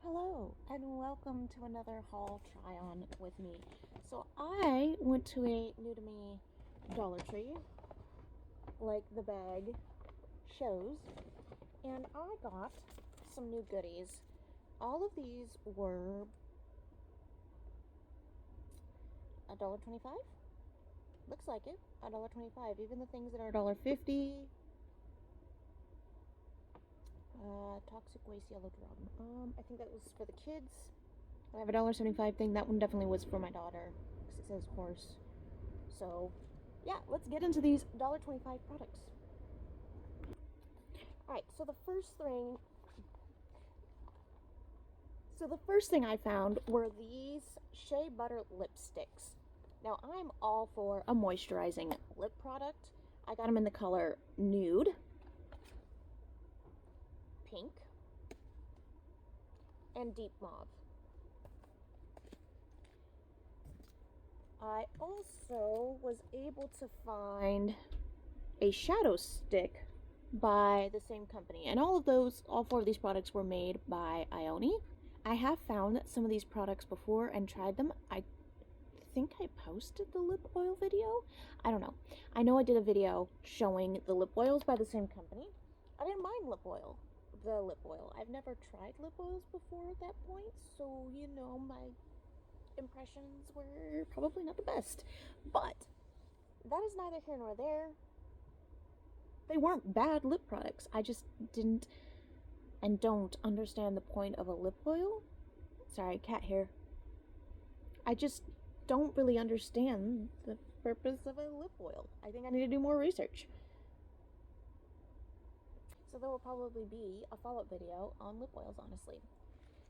Hello, and welcome to another haul try-on with me. So I went to a new to me Dollar Tree, like the bag shows, and I got some new goodies. All of these were $1.25. Looks like it, $1.25. Even the things that are $1.50. Toxic waste yellow drum. I think that was for the kids. I have a $1.75 thing. That one definitely was for my daughter because it says horse. So, yeah, let's get into these $1.25 products. Alright, so the first thing I found were these Shea Butter lipsticks. Now, I'm all for a moisturizing lip product. I got them in the color nude, pink, and deep mauve. I also was able to find a shadow stick by the same company, and all four of these products were made by Ioni. I have found some of these products before and tried them. I think I posted the lip oil video. I don't know. I know I did a video showing the lip oils by the same company. I didn't mind the lip oil. I've never tried lip oils before at that point, so my impressions were probably not the best. But that is neither here nor there. They weren't bad lip products. I just didn't and don't understand the point of a lip oil. Sorry, cat hair. I just don't really understand the purpose of a lip oil. I think I need to do more research. So there will probably be a follow-up video on lip oils, honestly.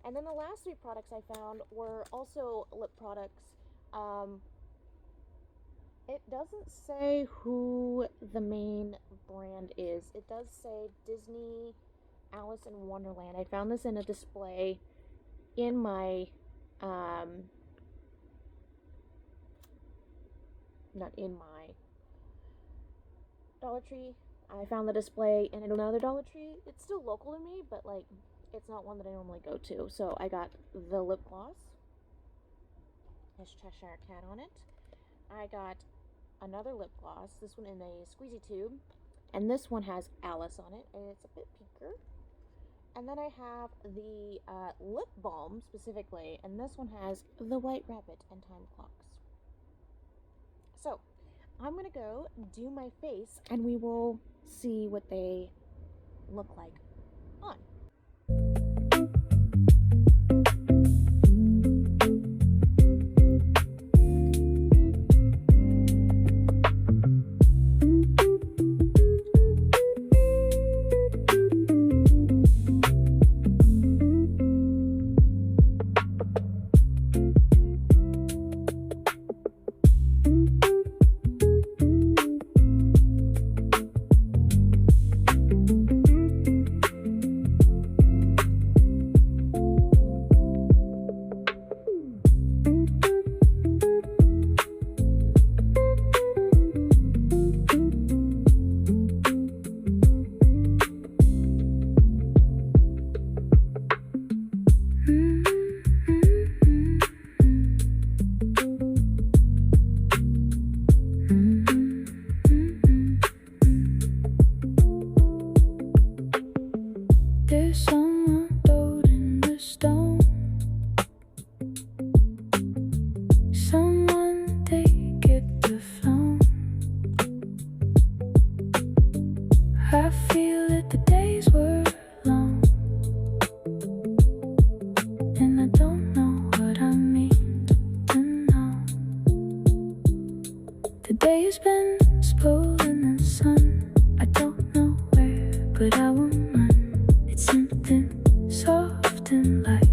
And then the last three products I found were also lip products. It doesn't say who the main brand is. It does say Disney Alice in Wonderland. I found this in a display in my, not in my Dollar Tree. I found the display in another Dollar Tree. It's still local to me, but it's not one that I normally go to. So I got the lip gloss. Has Cheshire Cat on it. I got another lip gloss. This one in a squeezy tube. And this one has Alice on it, and it's a bit pinker. And then I have the lip balm specifically, and this one has the White Rabbit and time clocks. So I'm going to go do my face, and we will see what they look like on. There's someone holding the stone. Someone take it to flown. I feel that the days were long, and I don't know what I mean to know. The day has been spoiled in the sun. I don't know where, but I won't run. It's something soft and light,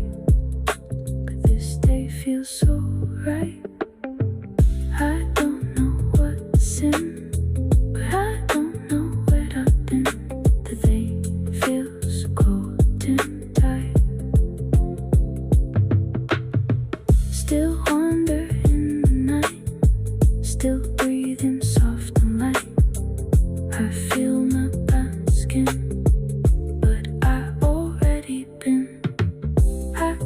but this day feels so right. I don't know what's in, but I don't know where I've been. The day feels cold and tight. Still wander in the night, still breathing soft and light. I feel my skin, but I already been. I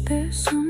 there's some